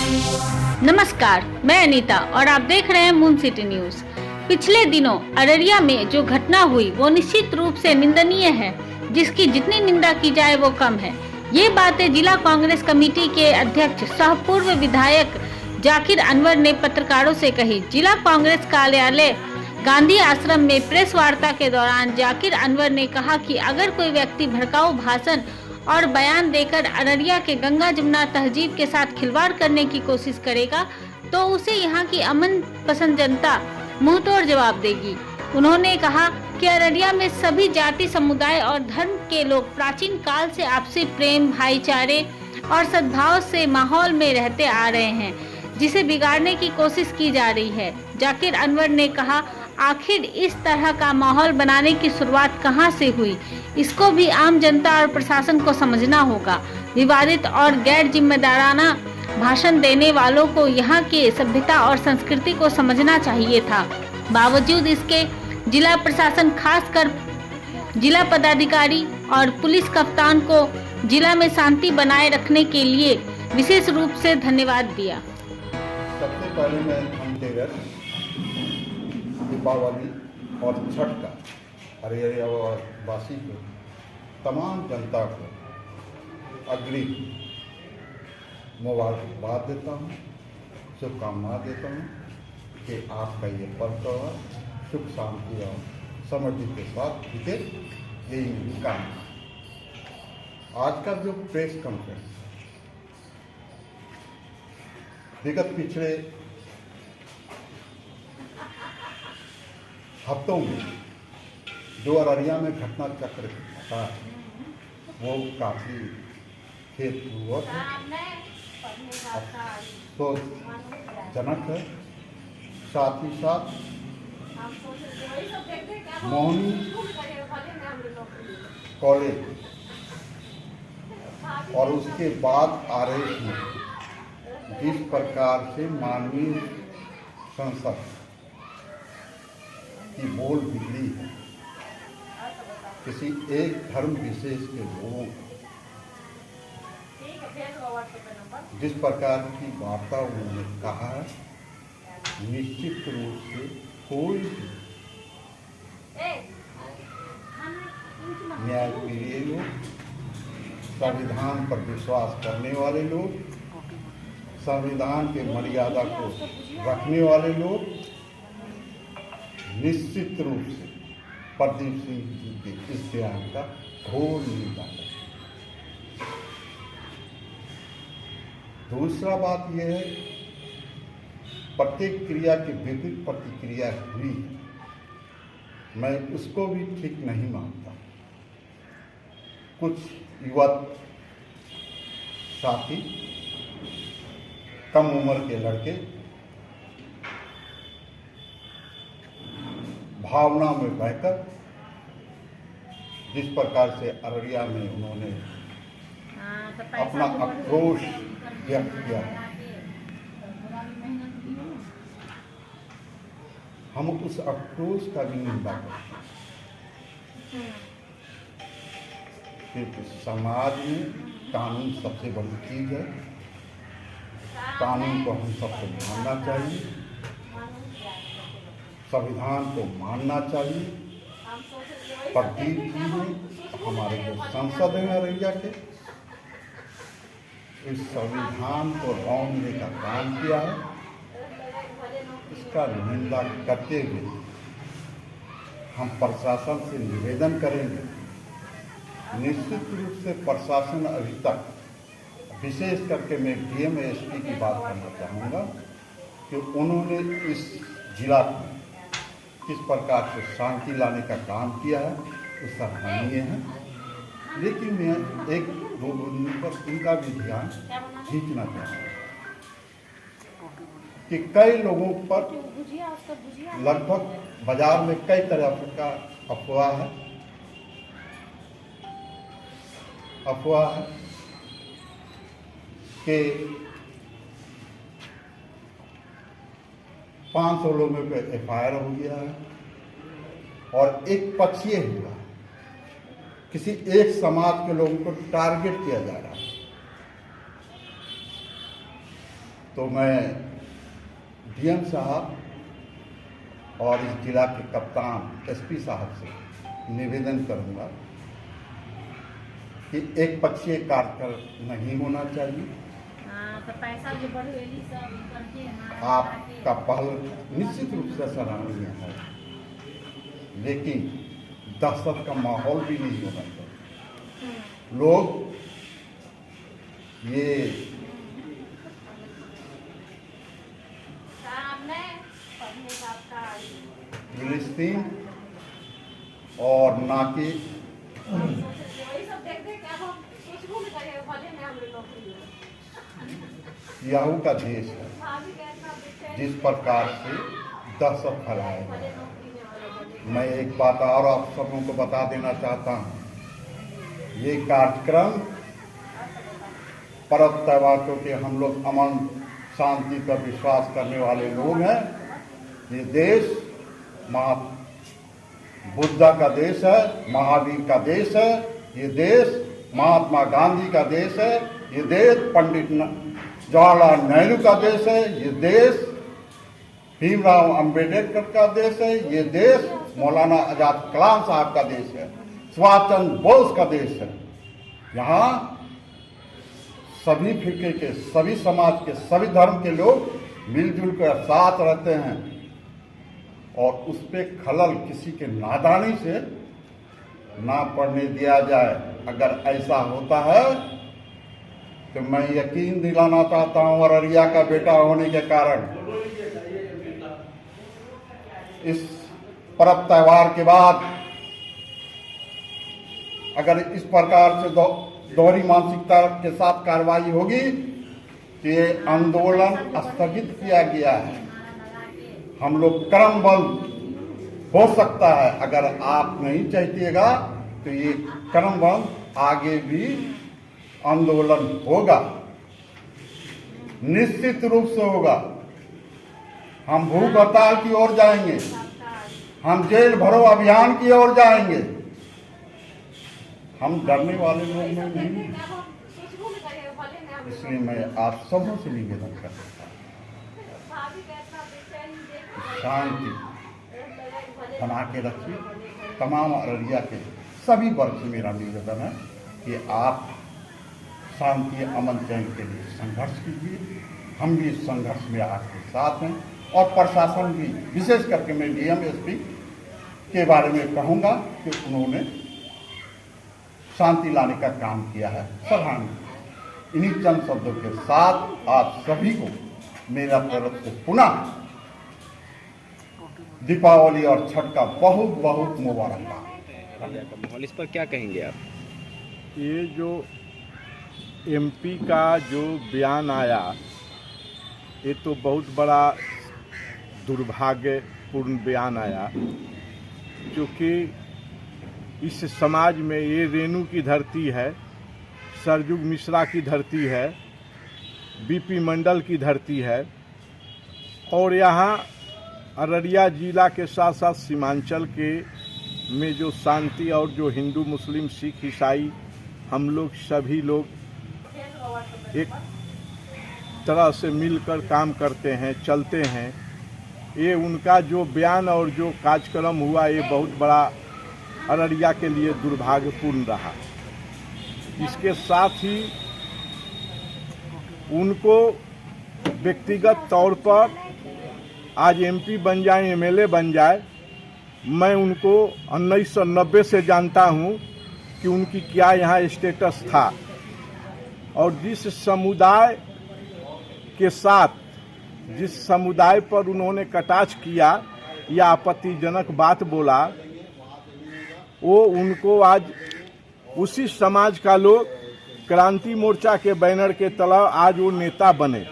नमस्कार, मैं अनीता और आप देख रहे हैं मून सिटी न्यूज। पिछले दिनों अररिया में जो घटना हुई वो निश्चित रूप से निंदनीय है, जिसकी जितनी निंदा की जाए वो कम है। ये बातें जिला कांग्रेस कमेटी के अध्यक्ष सह पूर्व विधायक जाकिर अनवर ने पत्रकारों से कही। जिला कांग्रेस कार्यालय गांधी आश्रम में प्रेस वार्ता के दौरान जाकिर अनवर ने कहा कि अगर कोई व्यक्ति भड़काऊ भाषण और बयान देकर अररिया के गंगा जमुना तहजीब के साथ खिलवाड़ करने की कोशिश करेगा तो उसे यहाँ की अमन पसंद जनता मुंहतोड़ जवाब देगी। उन्होंने कहा कि अररिया में सभी जाति समुदाय और धर्म के लोग प्राचीन काल से आपसी प्रेम, भाईचारे और सद्भाव से माहौल में रहते आ रहे हैं, जिसे बिगाड़ने की कोशिश की जा रही है। जाकिर अनवर ने कहा, आखिर इस तरह का माहौल बनाने की शुरुआत कहां से हुई, इसको भी आम जनता और प्रशासन को समझना होगा। विवादित और गैर जिम्मेदाराना भाषण देने वालों को यहाँ की सभ्यता और संस्कृति को समझना चाहिए था। बावजूद इसके जिला प्रशासन, खासकर जिला पदाधिकारी और पुलिस कप्तान को जिला में शांति बनाए रखने के लिए विशेष रूप से धन्यवाद दिया। सबसे पहले मैं धनतेरस, दीपावली और छठ का अररिया वासी को, तमाम जनता को अग्रिम मुबारकबाद देता हूँ, शुभकामनाएं देता हूँ कि आपका ये पर्व त्योहार सुख शांति और समृद्धि के साथ बीते, यही मेरी कामना। आज का जो प्रेस कॉन्फ्रेंस विगत पिछले हफ्तों में जो अररिया में घटना चक्र था वो काफ़ी खेदपूर्वक अफसोसजनक है। साथ ही साथ मोहनी कॉलेज और उसके बाद आरएस में जिस प्रकार से माननीय संसद की बोल बिगड़ी है, किसी एक धर्म विशेष के लोगों को जिस प्रकार की वार्ता उन्होंने कहा है, निश्चित रूप से कोई भी न्यायप्रिय लोग, संविधान पर विश्वास करने वाले लोग, संविधान के मर्यादा को रखने वाले लोग निश्चित रूप से प्रदीप सिंह जी के इस बयान का घोर निंदा है। दूसरा बात यह है, प्रत्येक क्रिया की विपरीत प्रतिक्रिया हुई, मैं उसको भी ठीक नहीं मानता। कुछ युवा साथी, कम उम्र के लड़के भावना में बहकर जिस प्रकार से अररिया में उन्होंने अपना आक्रोश व्यक्त किया, हम उस आक्रोश का भी निंदा करते हैं। क्योंकि समाज में कानून सबसे बड़ी चीज है, कानून को हम सबको मानना चाहिए, संविधान को मानना चाहिए। प्रदीप जी ने, हमारे जो सांसद हैं अररिया के, इस संविधान को रौंदने का काम किया है। इसका निंदा करते हुए हम प्रशासन से निवेदन करेंगे, निश्चित रूप से प्रशासन अभी तक, विशेष करके मैं डीएम एसपी की बात करना चाहूँगा कि उन्होंने इस जिला में किस प्रकार से शांति लाने का काम किया है, वो सराहनीय है। लेकिन मैं एक दो बिंदु पर इनका भी ध्यान खींचना चाहूँगा कि कई लोगों पर लगभग बाजार में कई तरह का अफवाह है कि 500 लोगों पे एफआईआर हो गया है और एक पक्षीय हुआ, किसी एक समाज के लोगों को टारगेट किया जा रहा है। तो मैं डीएम साहब और इस जिला के कप्तान एसपी साहब से निवेदन करूंगा कि एक पक्षीय कार्यक्रम नहीं होना चाहिए। तो पैसा जो बढ़ेली सब करके आपका पहल निश्चित रूप से सराहनीय है, लेकिन दहशत का माहौल भी नहीं होना चाहिए। लोग ये फिलिस्तीन और नाके याहू का देश है, जिस प्रकार से दहशत फैलाया गया है। मैं एक बात और आप सबों को बता देना चाहता हूँ, ये कार्यक्रम पर्व त्यौहार क्योंकि हम लोग अमन शांति पर विश्वास करने वाले लोग हैं। ये देश बुद्धा का देश है, महावीर का देश है, ये देश महात्मा गांधी का देश है, ये देश पंडित जवाहरलाल नेहरू का देश है, ये देश भीमराव अंबेडकर का देश है, ये देश मौलाना आजाद कलाम साहब का देश है, सुभाष चंद्र बोस का देश है। यहाँ सभी फिरके के, सभी समाज के, सभी धर्म के लोग मिलजुल कर साथ रहते हैं और उस पे खलल किसी के नादानी से ना पड़ने दिया जाए। अगर ऐसा होता है तो मैं यकीन दिलाना चाहता हूं, अररिया का बेटा होने के कारण इस पर्व त्यौहार के बाद अगर इस प्रकार से दोहरी मानसिकता के साथ कार्रवाई होगी तो ये आंदोलन स्थगित किया गया है। हम लोग क्रमबद्ध हो सकता है, अगर आप नहीं चाहतिएगा तो ये क्रमबद्ध आगे भी आंदोलन होगा, निश्चित रूप से होगा। हम भूख हड़ताल की ओर जाएंगे, हम जेल भरो अभियान की ओर जाएंगे। हम डरने वाले लोग नहीं, इसलिए मैं आप सबों से निवेदन करता हूँ शांति बना के रखिए। तमाम अररिया के सभी वर्ग से मेरा निवेदन है कि आप शांति अमन चैन के लिए संघर्ष कीजिए। हम भी इस संघर्ष में आपके साथ हैं और प्रशासन भी, विशेष करके मैं डीएम एसपी के बारे में कहूँगा कि उन्होंने शांति लाने का काम किया है, सराहनीय। इन्हीं चंद शब्दों के साथ आप सभी को मेरा तरफ से पुनः दीपावली और छठ का बहुत बहुत मुबारकबाद। इस पर क्या कहेंगे आप? ये जो एमपी का जो बयान आया, ये तो बहुत बड़ा दुर्भाग्यपूर्ण बयान आया, क्योंकि इस समाज में ये रेणु की धरती है, सरजुग मिश्रा की धरती है, बीपी मंडल की धरती है और यहाँ अररिया जिला के साथ साथ सीमांचल के में जो शांति और जो हिंदू मुस्लिम सिख ईसाई हम लोग सभी लोग एक तरह से मिलकर काम करते हैं, चलते हैं। ये उनका जो बयान और जो कार्यक्रम हुआ, ये बहुत बड़ा अररिया के लिए दुर्भाग्यपूर्ण रहा। इसके साथ ही उनको व्यक्तिगत तौर पर आज एमपी बन जाए, एमएलए बन जाए, मैं उनको 1990 से जानता हूं कि उनकी क्या यहाँ स्टेटस था और जिस समुदाय के साथ, जिस समुदाय पर उन्होंने कटाक्ष किया या आपत्तिजनक बात बोला, वो उनको आज उसी समाज का लोग क्रांति मोर्चा के बैनर के तले आज वो नेता बने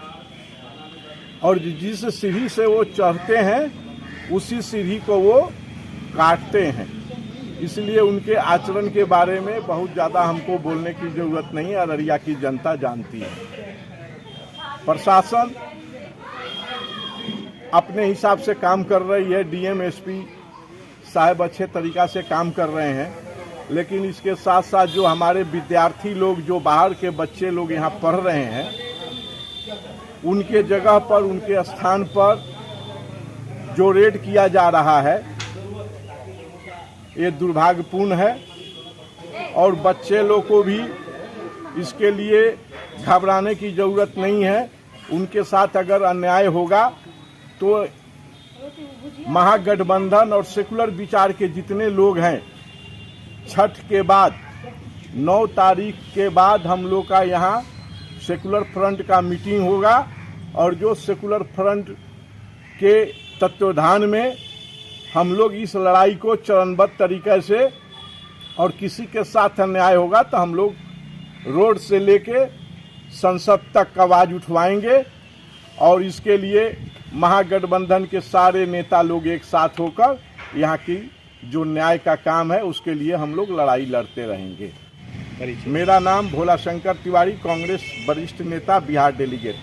और जिस सीढ़ी से वो चढ़ते हैं उसी सीढ़ी को वो काटते हैं। इसलिए उनके आचरण के बारे में बहुत ज़्यादा हमको बोलने की ज़रूरत नहीं है, अररिया की जनता जानती है। प्रशासन अपने हिसाब से काम कर रही है, डीएम एसपी साहब अच्छे तरीक़ा से काम कर रहे हैं, लेकिन इसके साथ साथ जो हमारे विद्यार्थी लोग, जो बाहर के बच्चे लोग यहाँ पढ़ रहे हैं, उनके जगह पर, उनके स्थान पर जो रेड किया जा रहा है ये दुर्भाग्यपूर्ण है और बच्चे लोग को भी इसके लिए घबराने की ज़रूरत नहीं है। उनके साथ अगर अन्याय होगा तो महागठबंधन और सेकुलर विचार के जितने लोग हैं, छठ के बाद 9 तारीख के बाद हम लोग का यहाँ सेकुलर फ्रंट का मीटिंग होगा और जो सेकुलर फ्रंट के तत्वाधान में हम लोग इस लड़ाई को चरणबद्ध तरीके से, और किसी के साथ अन्याय होगा तो हम लोग रोड से लेके संसद तक आवाज़ उठवाएंगे और इसके लिए महागठबंधन के सारे नेता लोग एक साथ होकर यहाँ की जो न्याय का काम है उसके लिए हम लोग लड़ाई लड़ते रहेंगे। मेरा नाम भोला शंकर तिवारी, कांग्रेस वरिष्ठ नेता, बिहार डेलीगेट।